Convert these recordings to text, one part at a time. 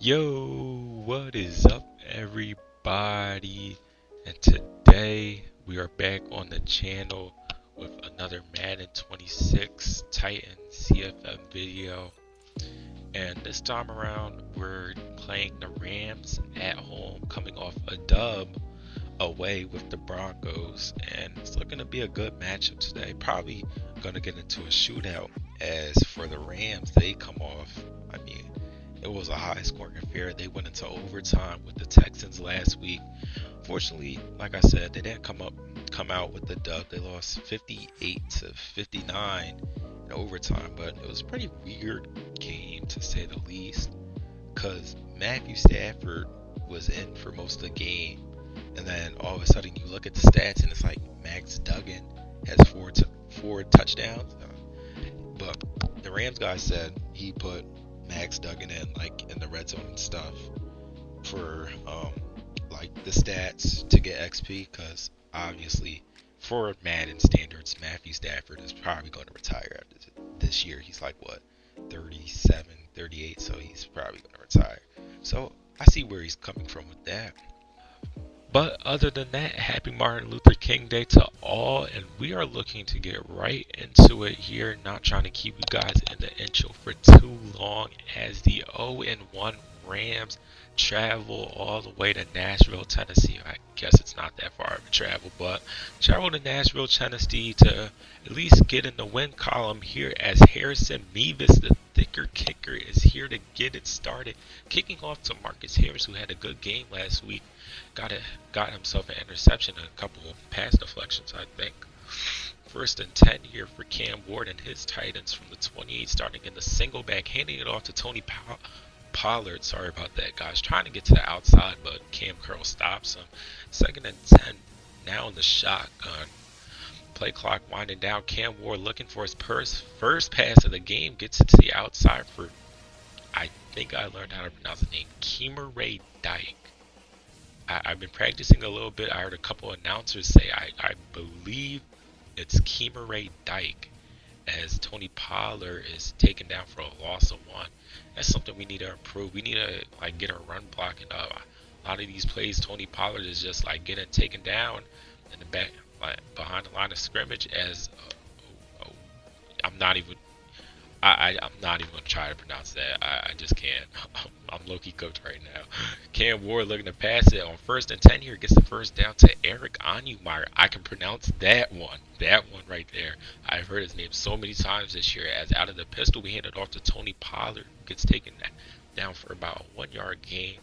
Yo, what is up, everybody? And today we are back on the channel with another Madden 26 Titan CFM video. And this time around, we're playing the Rams at home, coming off a dub away with the Broncos. And it's looking to be a good matchup today. Probably going to get into a shootout. As for the Rams, they come off, I mean, it was a high scoring affair. They went into overtime with the Texans last week. Fortunately, like I said, they didn't come out with the dub. They lost 58 to 59 in overtime, but it was a pretty weird game to say the least because Matthew Stafford was in for most of the game, and then all of a sudden you look at the stats and it's like Max Duggan has four touchdowns. But the Rams guy said he put Max Duggan in like in the red zone and stuff for like the stats to get XP because obviously for Madden standards Matthew Stafford is probably going to retire after this year. He's like what 37, 38, so he's probably going to retire. So I see where he's coming from with that. But other than that, happy Martin Luther King Day to all, and we are looking to get right into it here, not trying to keep you guys in the intro for too long as the 0-1 Rams travel all the way to Nashville, Tennessee. I guess it's not that far of a travel, but travel to Nashville, Tennessee to at least get in the win column here as Harrison Mevis, the thicker kicker, is here to get it started. Kicking off to Marcus Harris, who had a good game last week. Got himself an interception and a couple of pass deflections, I think. First and 10 here for Cam Ward and his Titans from the 28, starting in the single back, handing it off to Tony Pollard. Sorry about that, guys. Trying to get to the outside, but Cam Curl stops him. Second and 10, now in the shotgun. Play clock winding down. Cam Ward looking for his first pass of the game. Gets it to the outside for, I think I learned how to pronounce the name, Keemer Ray Dyke. I've been practicing a little bit. I heard a couple announcers say I believe it's Keemer Ray Dyke as Tony Pollard is taken down for a loss of one. That's something we need to improve. We need to like get our run blocking up. A lot of these plays, Tony Pollard is just like getting taken down in the back, like behind the line of scrimmage. As I'm not even I'm not even going to try to pronounce that. I just can't. I'm low-key cooked right now. Cam Ward looking to pass it on first and 10 here. Gets the first down to Eric Onyemeyer. I can pronounce that one. That one right there. I've heard his name so many times this year. As out of the pistol, we hand it off to Tony Pollard. Gets taken down for about a 1-yard gain.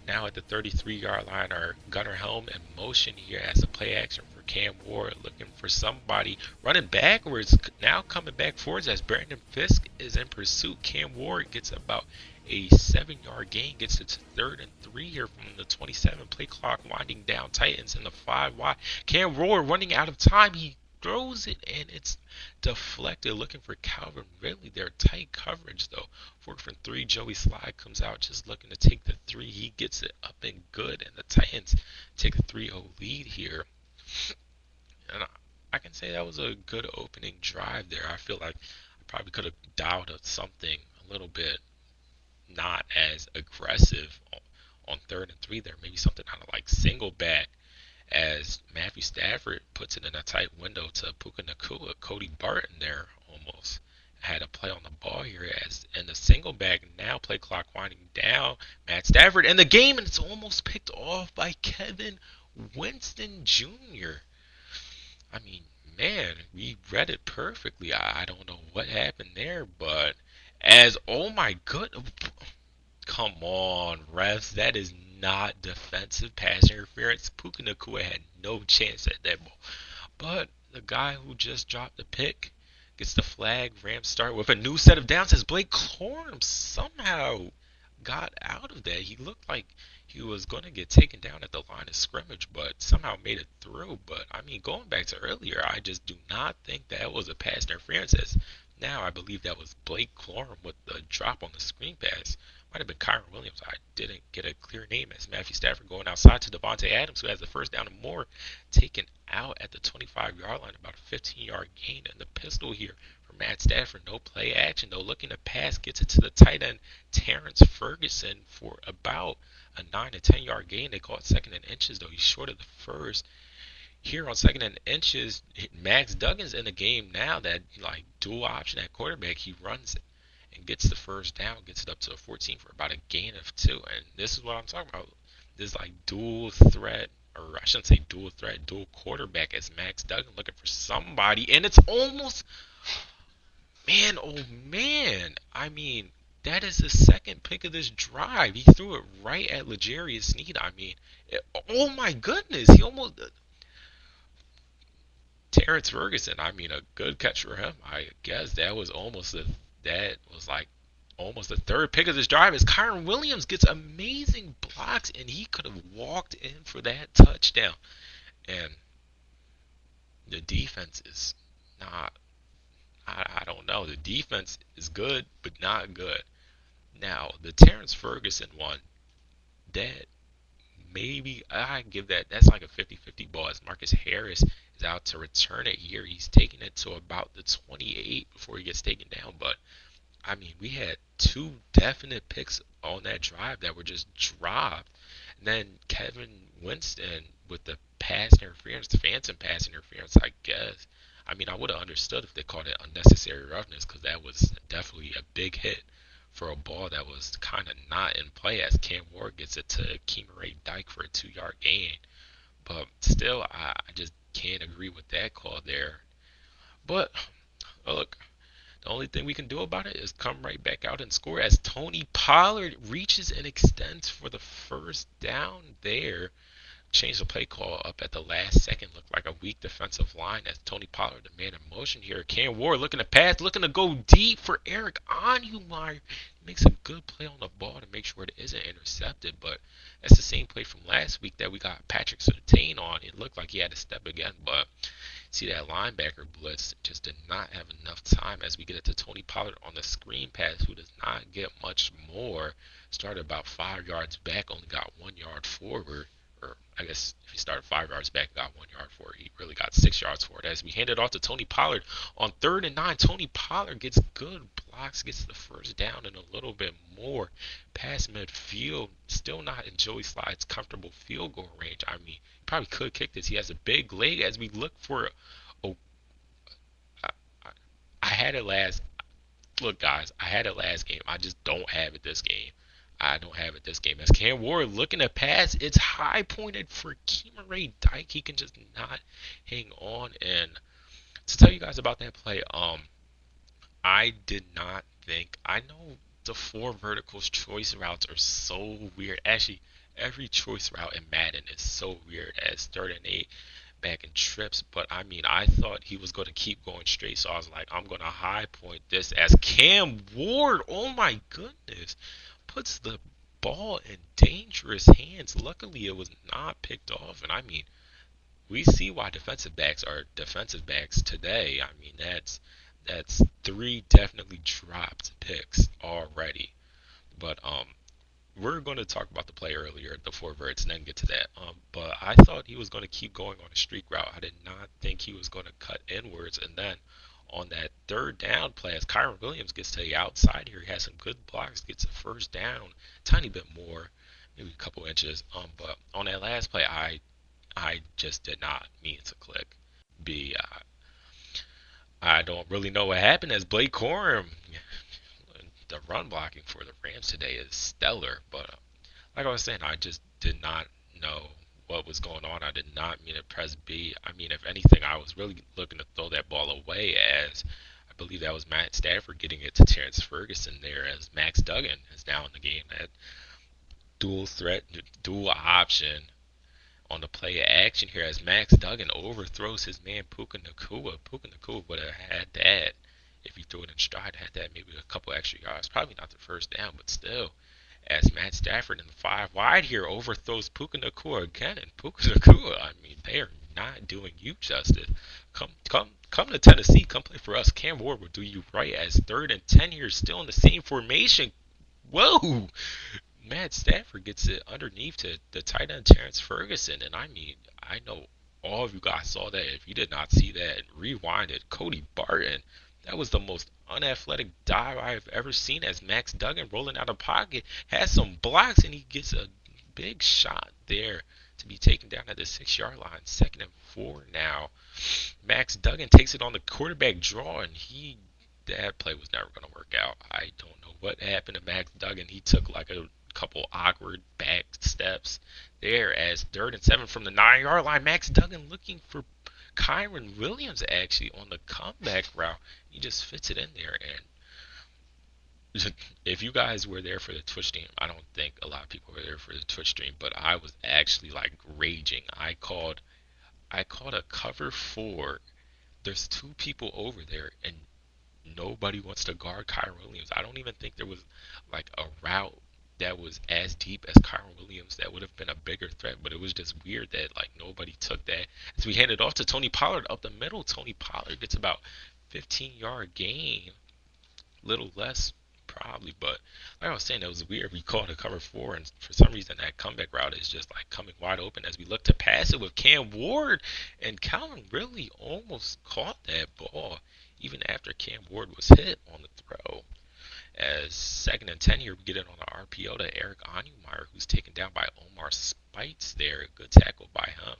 Now at the 33-yard line, our Gunnar Helm in motion here as a play action for Cam Ward, looking for somebody running backwards, now coming back forwards as Brandon Fisk is in pursuit. Cam Ward gets about a 7-yard gain, gets it to 3rd and 3 here from the 27. Play clock winding down. Titans in the 5 wide. Cam Ward running out of time. He throws it and it's deflected, looking for Calvin Ridley there. Tight coverage though. 4th from 3. Joey Slye comes out just looking to take the 3. He gets it up and good, and the Titans take a 3-0 lead here. And I can say that was a good opening drive there. I feel like I probably could have dialed up something a little bit not as aggressive on 3rd and 3 there. Maybe something kind of like single back as Matthew Stafford puts it in a tight window to Puka Nacua. Cody Barton there almost had a play on the ball here as in the single back. Now play clock winding down. Matt Stafford in the game, and it's almost picked off by Kevin Winston Jr. I mean, man, we read it perfectly. I don't know what happened there, but as oh my goodness, come on, refs, that is not defensive pass interference. Puka Nacua had no chance at that ball. But the guy who just dropped the pick gets the flag. Rams start with a new set of downs as Blake Corum somehow got out of that. He looked like he was going to get taken down at the line of scrimmage, but somehow made it through. But, I mean, going back to earlier, I just do not think that was a pass interference. As now I believe that was Blake Corum with the drop on the screen pass. Might have been Kyron Williams. I didn't get a clear name as Matthew Stafford going outside to Devontae Adams, who has the first down and more, taken out at the 25-yard line, about a 15-yard gain. And the pistol here for Matt Stafford. No play action, no looking to pass. Gets it to the tight end, Terrence Ferguson, for about a 9 to 10 yard gain. They call it second and inches, though. He's short of the first. Here on second and inches, Max Duggan's in the game now. That like dual option at quarterback, he runs it and gets the first down, gets it up to a 14 for about a gain of 2. And this is what I'm talking about. This like dual threat, or I shouldn't say dual threat, dual quarterback as Max Duggan looking for somebody, and it's almost, man, oh man. I mean, that is the second pick of this drive. He threw it right at L'Jarius Sneed. I mean, oh my goodness, he almost Terrence Ferguson. I mean, a good catch for him. I guess that was like almost the third pick of this drive as Kyron Williams gets amazing blocks and he could have walked in for that touchdown. And the defense is not. I don't know. The defense is good, but not good. Now the Terrence Ferguson one, that maybe I give that. That's like a 50-50 ball as Marcus Harris is out to return it here. He's taking it to about the 28 before he gets taken down. But I mean, we had two definite picks on that drive that were just dropped. And then Kevin Winston with the pass interference, the phantom pass interference, I guess. I mean, I would have understood if they called it unnecessary roughness because that was definitely a big hit for a ball that was kind of not in play as Cam Ward gets it to Keemer Dyke for a 2 yard gain. But still, I just can't agree with that call there. But look, the only thing we can do about it is come right back out and score as Tony Pollard reaches and extends for the first down there. Changed the play call up at the last second. Looked like a weak defensive line as Tony Pollard, the man in motion here. Cam Ward looking to pass, looking to go deep for Eric Onhumeyer. Makes a good play on the ball to make sure it isn't intercepted, but that's the same play from last week that we got Patrick Surtain on. It looked like he had to step again, but see that linebacker blitz just did not have enough time as we get it to Tony Pollard on the screen pass, who does not get much more. Started about 5 yards back, only got 1 yard forward. Or I guess if he started 5 yards back, got 1 yard for it. He really got 6 yards for it. As we hand it off to Tony Pollard on 3rd and 9, Tony Pollard gets good blocks, gets the first down and a little bit more past midfield. Still not in Joey Slide's comfortable field goal range. I mean, he probably could kick this. He has a big leg as we look for. Oh, I, I had it last. Look, guys, I had it last game. I just don't have it this game. I don't have it this game. As Cam Ward looking to pass, it's high pointed for Keemer Dyke. He can just not hang on. And to tell you guys about that play, I did not think. I know the four verticals choice routes are so weird. Actually, every choice route in Madden is so weird as 3rd and 8 back in trips. But I mean, I thought he was going to keep going straight, so I was like, I'm going to high point this as Cam Ward. Oh my goodness, puts the ball in dangerous hands. Luckily, it was not picked off, and I mean, we see why defensive backs are defensive backs today. I mean, that's three definitely dropped picks already. But we're going to talk about the play earlier, the four verts, and then get to that. But I thought he was going to keep going on a streak route. I did not think he was going to cut inwards. And then on that 3rd down play, as Kyron Williams gets to the outside here, he has some good blocks, gets a first down, tiny bit more, maybe a couple inches. But on that last play, I just did not mean to click. I don't really know what happened as Blake Corum. The run blocking for the Rams today is stellar, but like I was saying, I just did not know what was going on. I did not mean to press B. I mean, if anything, I was really looking to throw that ball away as I believe that was Matt Stafford getting it to Terrence Ferguson there as Max Duggan is now in the game. That dual threat, dual option on the play of action here as Max Duggan overthrows his man Puka Nacua. Puka Nacua would have had that if he threw it in stride, had that maybe a couple extra yards. Probably not the first down, but still. As Matt Stafford in the 5 wide here overthrows Puka Nacua again, and Puka Nacua, I mean, they are not doing you justice. Come to Tennessee, come play for us. Cam Ward will do you right as 3rd and 10 here, still in the same formation. Whoa! Matt Stafford gets it underneath to the tight end Terrence Ferguson, and I mean, I know all of you guys saw that. If you did not see that, rewind it. Cody Barton, That was the most unathletic dive I've ever seen as Max Duggan rolling out of pocket has some blocks and he gets a big shot there to be taken down at the 6 yard line. 2nd and 4 now. Max Duggan takes it on the quarterback draw and that play was never going to work out. I don't know what happened to Max Duggan. He took like a couple awkward back steps there as 3rd and 7 from the 9 yard line. Max Duggan looking for Kyron Williams actually on the comeback route. He just fits it in there. And if you guys were there for the Twitch stream, I don't think a lot of people were there for the Twitch stream, but I was actually like raging. I called a cover four. There's two people over there, and nobody wants to guard Kyron Williams. I don't even think there was like a route that was as deep as Kyron Williams that would have been a bigger threat, but it was just weird that like nobody took that. As we handed off to Tony Pollard up the middle, Tony Pollard gets about 15-yard gain, little less probably, but like I was saying, it was weird. We called a cover four, and for some reason that comeback route is just like coming wide open as we look to pass it with Cam Ward, and Calvin really almost caught that ball even after Cam Ward was hit on the throw. As 2nd and 10 here, we get it on an RPO to Eric Onyemeyer, who's taken down by Omar Spites there. Good tackle by him.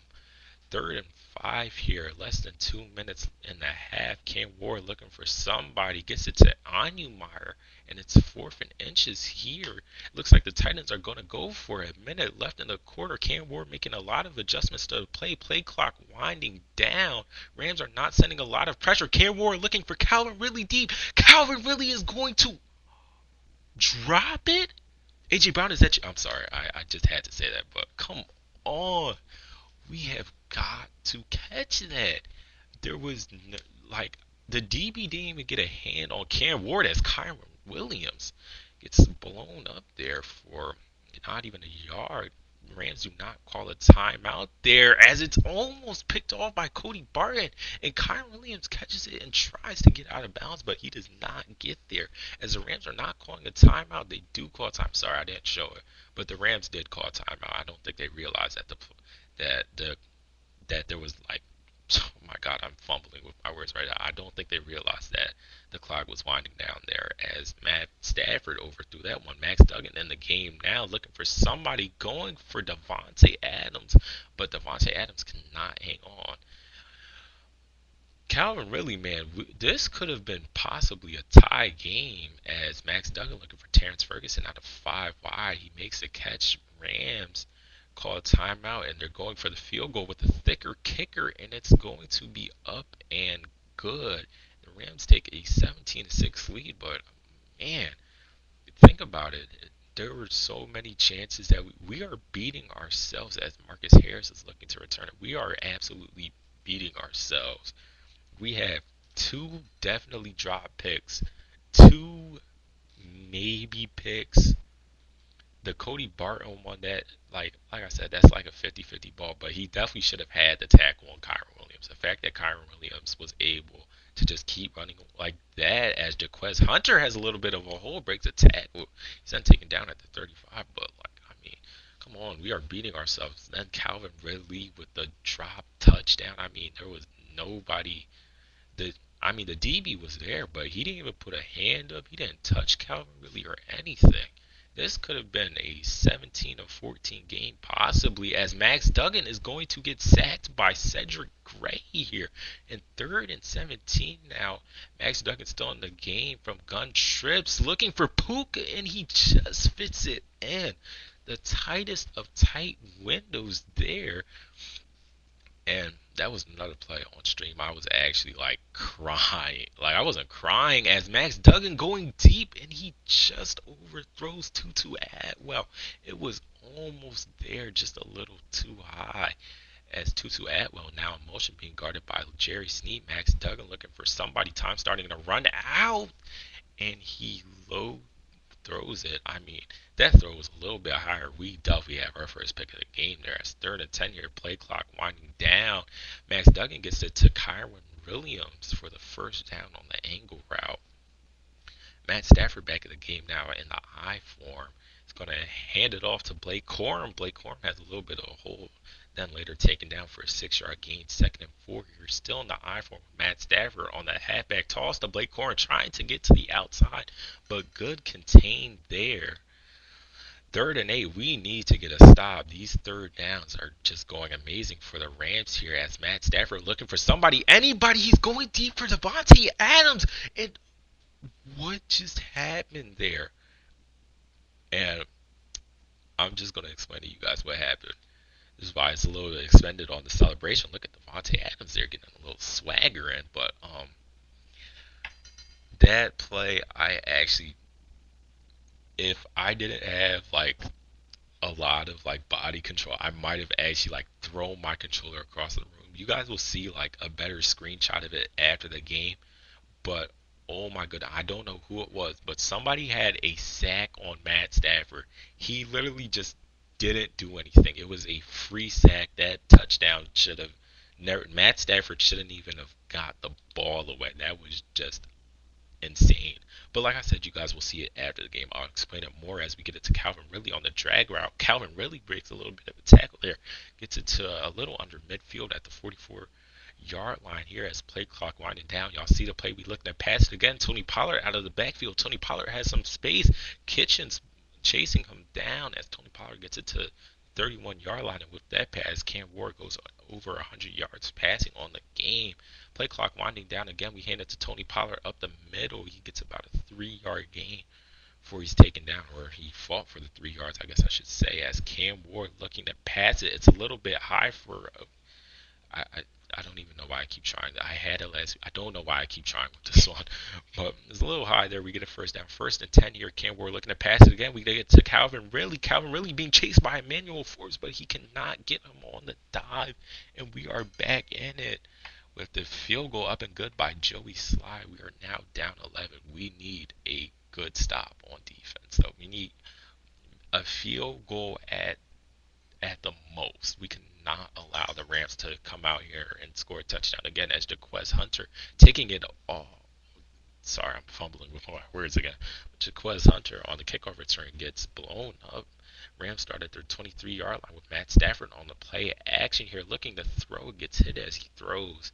3rd and 5 here, less than 2 minutes and a half. Cam Ward looking for somebody, gets it to Onyemeyer, and it's 4th and inches here. Looks like the Titans are going to go for a minute left in the quarter. Cam Ward making a lot of adjustments to the play clock winding down. Rams are not sending a lot of pressure. Cam Ward looking for Calvin Ridley deep. Calvin Ridley is going to drop it. AJ Brown, is that you? I'm sorry, I just had to say that, but come on. We have got to catch that. There was like the DB didn't even get a hand on Cam Ward as Kyron Williams gets blown up there for not even a yard. Rams do not call a timeout there as it's almost picked off by Cody Barton, and Kyron Williams catches it and tries to get out of bounds, but he does not get there. As the Rams are not calling a timeout, they do call time. Sorry, I didn't show it, but the Rams did call a timeout. I don't think they realized that that there was like, oh my God, I'm fumbling with my words right now. I don't think they realized that the clock was winding down there as Matt Stafford overthrew that one. Max Duggan in the game now looking for somebody going for Devontae Adams, but Devontae Adams cannot hang on. Calvin Ridley, man, this could have been possibly a tie game as Max Duggan looking for Terrence Ferguson out of 5 wide. He makes a catch. Rams call a timeout, and they're going for the field goal with a thicker kicker, and it's going to be up and good. The Rams take a 17-6 lead, but man, think about it. There were so many chances that we are beating ourselves as Marcus Harris is looking to return it. We are absolutely beating ourselves. We have two definitely drop picks, two maybe picks. The Cody Barton one that, like I said, that's like a 50-50 ball, but he definitely should have had the tackle on Kyron Williams. The fact that Kyron Williams was able to just keep running like that as Jaquez Hunter has a little bit of a hole, breaks a tackle. He's then taken down at the 35, but like, I mean, come on, we are beating ourselves. Then Calvin Ridley with the drop touchdown. I mean, there was nobody the the DB was there, but he didn't even put a hand up. He didn't touch Calvin Ridley or anything. This could have been a 17 or 14 game, possibly, as Max Duggan is going to get sacked by Cedric Gray here. In 3rd and 17 now, Max Duggan still in the game from gun trips, looking for Puka, and he just fits it in. The tightest of tight windows there. And that was another play on stream. I was actually like crying. Like I wasn't crying as Max Duggan going deep and he just overthrows Tutu Atwell. It was almost there, just a little too high. As Tutu Atwell now in motion being guarded by Jerry Sneed. Max Duggan looking for somebody. Time starting to run out. And he low throws it. I mean, that throw was a little bit higher. We definitely have our first pick of the game there. As 3rd and 10 here, play clock winding down. Max Duggan gets it to Kyron Williams for the first down on the angle route. Matt Stafford back in the game now in the I form. Gonna hand it off to Blake Corum. Blake Corum has a little bit of a hole. Then later taken down for a 6 yard gain, 2nd and 4. You're still in the I form with Matt Stafford on that halfback toss to Blake Corum trying to get to the outside, but good contained there. 3rd and 8, we need to get a stop. These third downs are just going amazing for the Rams here as Matt Stafford looking for somebody, anybody. He's going deep for Devontae Adams. And what just happened there? And I'm just going to explain to you guys what happened. This is why it's a little bit extended on the celebration. Look at Devontae Adams there getting a little swagger in. But that play, I actually, if I didn't have like a lot of like body control, I might have actually like thrown my controller across the room. You guys will see like a better screenshot of it after the game. But oh my goodness, I don't know who it was, but somebody had a sack on Matt Stafford. He literally just didn't do anything. It was a free sack. That touchdown should have never. Matt Stafford shouldn't even have got the ball away. That was just insane. But like I said, you guys will see it after the game. I'll explain it more as we get it to Calvin Ridley on the drag route. Calvin Ridley breaks a little bit of a tackle there, gets it to a little under midfield at the 44-yard line here as play clock winding down. Y'all see the play. We looking at pass it again. Tony Pollard out of the backfield. Tony Pollard has some space. Kitchens chasing him down as Tony Pollard gets it to 31-yard line, and with that pass, Cam Ward goes over 100 yards passing on the game. Play clock winding down again. We hand it to Tony Pollard up the middle. He gets about a 3 yard gain before he's taken down, or he fought for the 3 yards, I guess I should say, as Cam Ward looking to pass it. It's a little bit high for I, I I don't even know why I keep trying. I had it last week. I don't know why I keep trying with this one, but it's a little high there. We get a first down, 1st and 10 here. Cam Ward looking to pass it again. We get to Calvin Ridley. Calvin Ridley being chased by Emmanuel Forbes, but he cannot get him on the dive, and we are back in it with the field goal up and good by Joey Sly. We are now down 11. We need a good stop on defense, though. We need a field goal at the most. We cannot allow the Rams to come out here and score a touchdown again as Jaquez Hunter taking it all. Sorry, I'm fumbling with my words again. Jaquez Hunter on the kickoff return gets blown up. Rams start at their 23-yard line with Matt Stafford on the play action here, looking to throw. Gets hit as he throws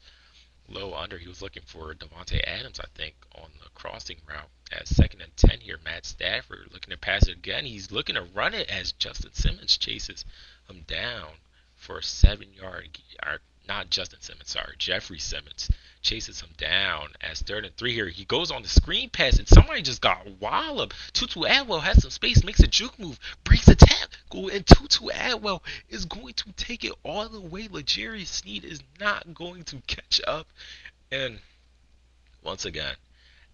low under. He was looking for Devontae Adams, I think, on the crossing route. At 2nd and 10 here, Matt Stafford looking to pass it again. He's looking to run it as Justin Simmons chases him down for a 7 yard. Or not Justin Simmons, sorry, Jeffrey Simmons chases him down as 3rd and 3 here. He goes on the screen pass and somebody just got walloped. Tutu Atwell has some space, makes a juke move, breaks a tackle, and Tutu Atwell is going to take it all the way. L'Jarius Sneed is not going to catch up. And once again,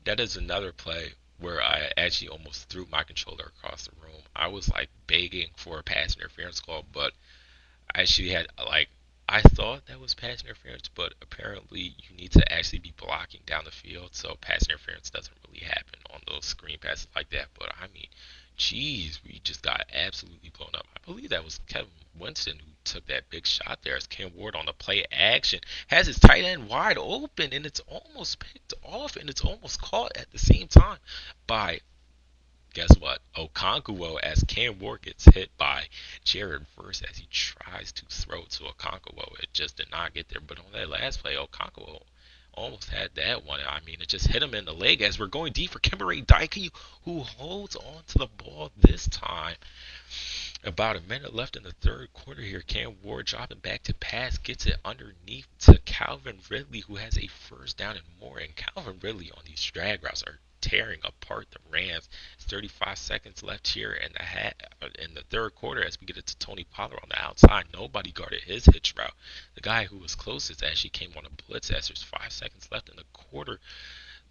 that is another play where I actually almost threw my controller across the room. I was like begging for a pass interference call, but I actually had like I thought that was pass interference, but apparently you need to actually be blocking down the field, so pass interference doesn't really happen on those screen passes like that. But I mean, geez, we just got absolutely blown up. I believe that was Kevin Winston who took that big shot there as Cam Ward on the play action has his tight end wide open, and it's almost picked off, and it's almost caught at the same time by guess what? Okonkwo as Cam Ward gets hit by Jared Verse as he tries to throw to Okonkwo. It just did not get there. But on that last play, Okonkwo almost had that one. I mean, it just hit him in the leg as we're going deep for Kimberly Dike, who holds on to the ball this time. About a minute left in the third quarter here. Cam Ward dropping back to pass, gets it underneath to Calvin Ridley, who has a first down and more. And Calvin Ridley on these drag routes are tearing apart the Rams. It's 35 seconds left here in the third quarter as we get it to Tony Pollard on the outside. Nobody guarded his hitch route. The guy who was closest actually came on a blitz as there's 5 seconds left in the quarter.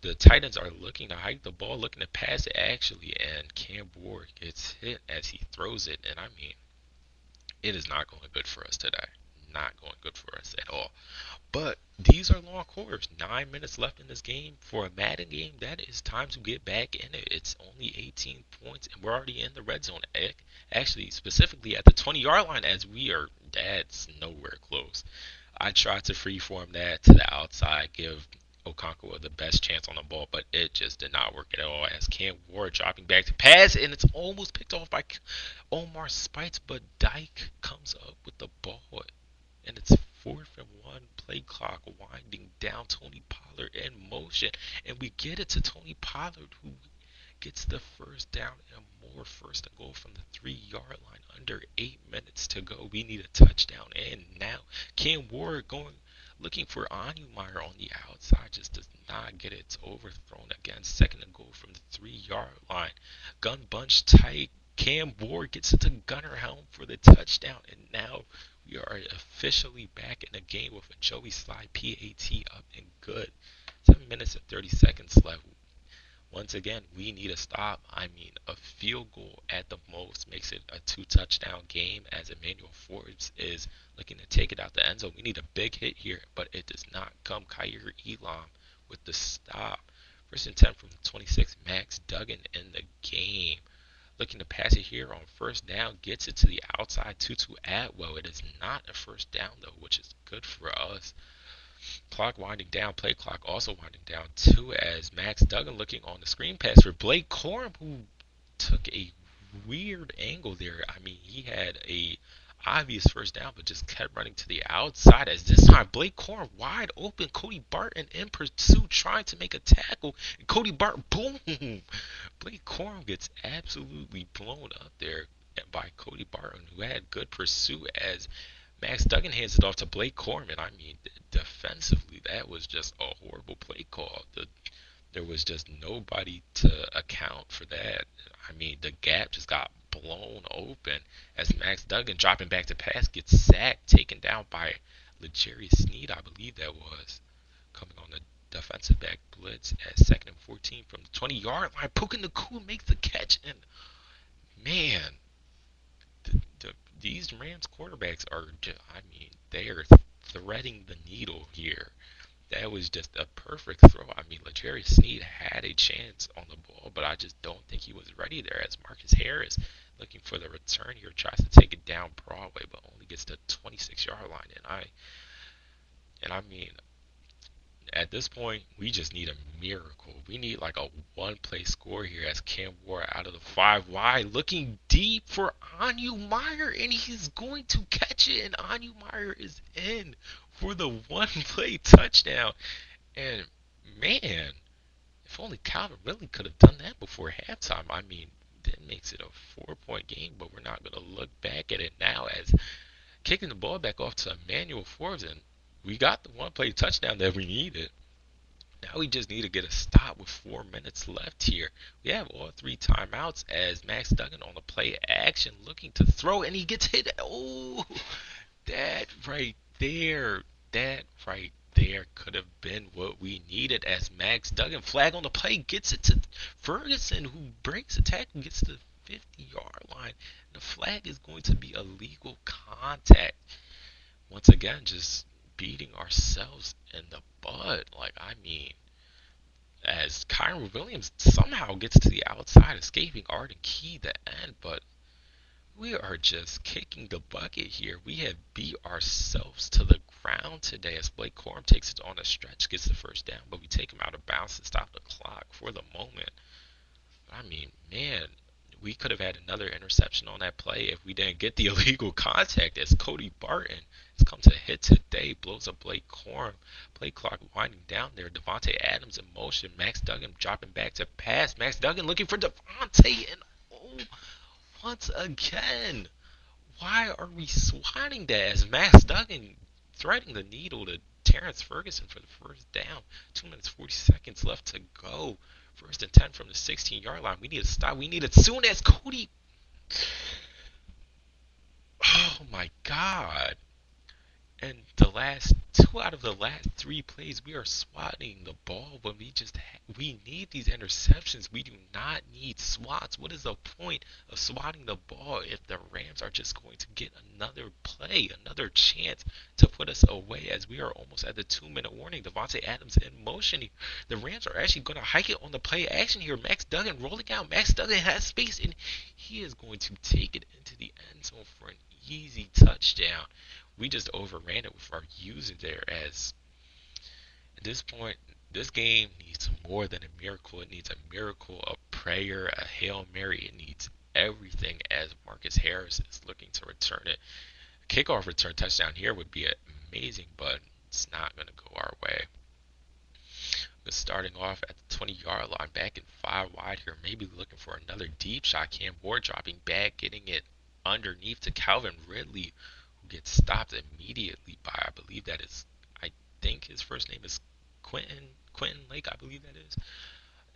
The Titans are looking to hike the ball, looking to pass it actually, and Cam Ward gets hit as he throws it. And I mean, it is not going good for us today. Not going good for us at all. But these are long quarters. 9 minutes left in this game. For a Madden game, that is time to get back in it. It's only 18 points, and we're already in the red zone. Actually, specifically at the 20-yard line, as that's nowhere close. I tried to freeform that to the outside, give Okonkwo the best chance on the ball, but it just did not work at all. As Cam Ward dropping back to pass, and it's almost picked off by Omar Spites, but Dyke comes up with the ball, and it's 4th and 1. Play clock winding down. Tony Pollard in motion, and we get it to Tony Pollard, who gets the first down and more. First and goal from the 3-yard line. Under 8 minutes to go. We need a touchdown, and now Cam Ward going looking for Meyer on the outside, just does not get it. It's overthrown again. Second and goal from the 3-yard line. Gun bunch tight. Cam Ward gets it to Gunner Helm for the touchdown, and now we are officially back in the game with a Joey Slide PAT up and good. 7 minutes and 30 seconds left. Once again, we need a stop. I mean, a field goal at the most makes it a 2 touchdown game, as Emmanuel Forbes is looking to take it out the end zone. We need a big hit here, but it does not come. Kyer Elam with the stop. First and 10 from the 26. Max Duggan in the game. Looking to pass it here on first down. Gets it to the outside. Tutu Atwell. It is not a first down, though, which is good for us. Clock winding down, play clock also winding down too, as Max Duggan looking on the screen pass for Blake Corum, who took a weird angle there. I mean, he had a obvious first down, but just kept running to the outside, as this time Blake Corum wide open. Cody Barton in pursuit trying to make a tackle, and Cody Barton, boom! Blake Corum gets absolutely blown up there by Cody Barton, who had good pursuit, as Max Duggan hands it off to Blake Corman. I mean, defensively, that was just a horrible play call. There was just nobody to account for that. I mean, the gap just got blown open, as Max Duggan dropping back to pass gets sacked, taken down by Legarius Sneed, I believe that was, coming on the defensive back blitz at 2nd and 14 from the 20-yard line. Puka Nakua makes the catch, and man, these Rams quarterbacks are just, I mean, they are threading the needle here. That was just a perfect throw. I mean, Legarius Sneed had a chance on the ball, but I just don't think he was ready there, as Marcus Harris, looking for the return here, tries to take it down Broadway, but only gets to the 26-yard line. And I mean, at this point, we just need a miracle. We need like a one-play score here, as Cam Ward out of the 5 wide, looking deep for Meyer, and he's going to catch it, and Meyer is in for the one-play touchdown. And man, if only Calvin really could have done that before halftime. I mean, that makes it a 4-point game, but we're not going to look back at it now, as kicking the ball back off to Emmanuel Forbes, and we got the one-play touchdown that we needed. Now we just need to get a stop with 4 minutes left here. We have all 3 timeouts, as Max Duggan on the play action looking to throw, and he gets hit. Oh, that right there, that right there could have been what we needed, as Max Duggan, flag on the play, gets it to Ferguson, who breaks a tackle, gets to the 50-yard line. The flag is going to be illegal contact. Once again, just beating ourselves in the butt. Like, I mean, as Kyron Williams somehow gets to the outside, escaping Arden Key the end, but we are just kicking the bucket here. We have beat ourselves to the ground today, as Blake Corum takes it on a stretch, gets the first down, but we take him out of bounds to stop the clock for the moment. I mean, man, we could have had another interception on that play if we didn't get the illegal contact, as Cody Barton has come to hit today, blows up Blake Corum. Play clock winding down there. Devontae Adams in motion. Max Duggan dropping back to pass. Max Duggan looking for Devontae, and oh, once again, why are we swatting that, as Max Duggan threading the needle to Terrence Ferguson for the first down? 2 minutes 40 seconds left to go. First and 10 from the 16-yard line. We need to stop. We need it soon, as Cody. Oh my God. And the last 2 out of the last 3 plays, we are swatting the ball when we need these interceptions. We do not need swats. What is the point of swatting the ball if the Rams are just going to get another play, another chance to put us away, as we are almost at the 2-minute warning? Devontae Adams in motion. The Rams are actually going to hike it on the play action here. Max Duggan rolling out. Max Duggan has space, and he is going to take it into the end zone for an easy touchdown. We just overran it with our user there, as at this point, This game needs more than a miracle. It needs a miracle, a prayer, a Hail Mary. It needs everything as Marcus Harris is looking to return it. A kickoff return touchdown here would be amazing, but it's not going to go our way. But starting off at the 20-yard line, back in five wide here, maybe looking for another deep shot. Cam Ward dropping back, getting it underneath to Calvin Ridley, who gets stopped immediately by, I believe that is, I think his first name is Quentin Lake, I believe that is.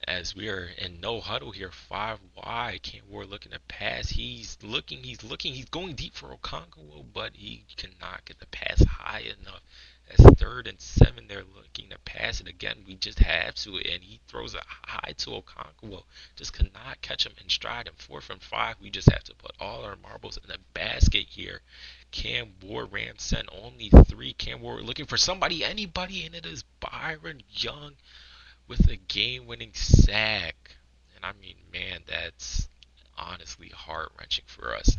As we are in no huddle here, five wide, Cam Ward looking to pass. He's going deep for Okonkwo, but he cannot get the pass high enough. That's 3rd and 7. They're looking to pass it again. We just have to, and he throws it high to Okonkwo. Just cannot catch him in stride. And 4th and 5, we just have to put all our marbles in the basket here. Cam Ward, Rams sent only 3. Cam Ward looking for somebody, anybody, and it is Byron Young with a game-winning sack. And I mean, man, that's honestly heart-wrenching for us.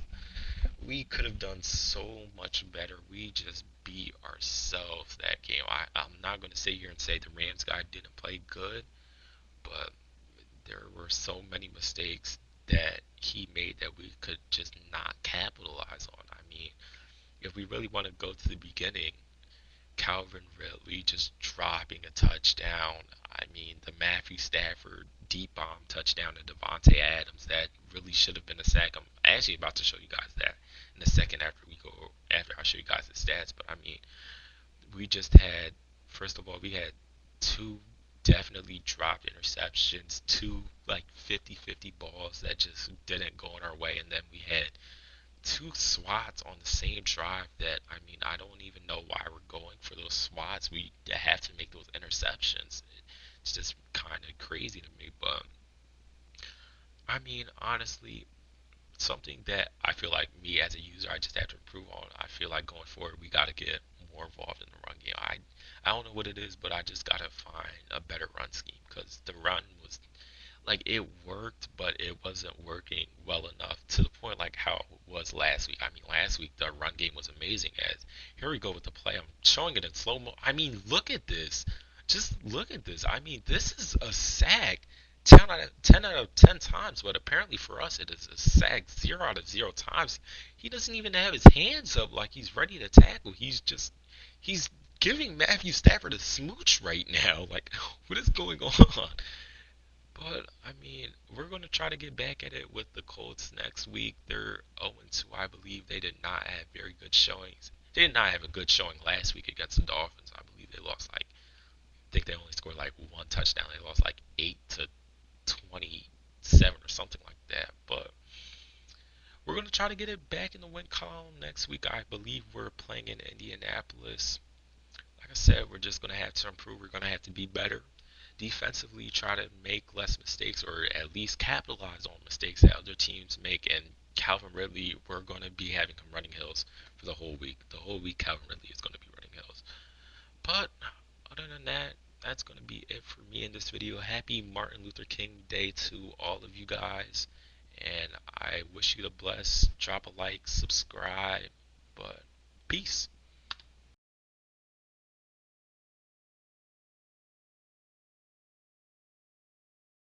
We could have done so much better. We just beat ourselves that game. I'm not going to sit here and say the Rams guy didn't play good, but there were so many mistakes that he made that we could just not capitalize on. I mean, if we really want to go to the beginning, Calvin Ridley just dropping a touchdown. I mean, the Matthew Stafford deep bomb touchdown to Devontae Adams that really should have been a sack. I'm actually about to show you guys that in a second after I show you guys the stats. But I mean, we just had first of all we had two definitely dropped interceptions, two like 50-50 balls that just didn't go in our way, and then we had two swats on the same drive that I mean I don't even know why we're going for those swats. We have to make those interceptions. It's just kind of crazy to me, but I mean honestly, something that I feel like me as a user I just have to improve on. I feel like going forward we got to get more involved in the run game. I don't know what it is, but I just gotta find a better run scheme because the run was like it worked, but it wasn't working well enough to the point like how it was last week. I mean, last week the run game was amazing. As here we go with the play. I'm showing it in slow mo. I mean, look at this. Just look at this. I mean, this is a sack. 10 out of 10 times, but apparently for us it is a sack 0 out of 0 times. He doesn't even have his hands up like he's ready to tackle. He's giving Matthew Stafford a smooch right now. Like, what is going on? But I mean, we're going to try to get back at it with the Colts next week. They're 0-2, I believe. They did not have very good showings. They did not have a good showing last week against the Dolphins. I believe they lost like, I think they only scored like one touchdown. They lost like 8-27 or something like that. But we're going to try to get it back in the win column next week. I believe we're playing in Indianapolis. Like I said, we're just going to have to improve. We're going to have to be better defensively, try to make less mistakes or at least capitalize on mistakes that other teams make. And Calvin Ridley, we're going to be having him running hills for the whole week. The whole week, Calvin Ridley is going to be running hills. But other than that, that's going to be it for me in this video. Happy Martin Luther King Day to all of you guys. And I wish you the bless. Drop a like, subscribe. But peace.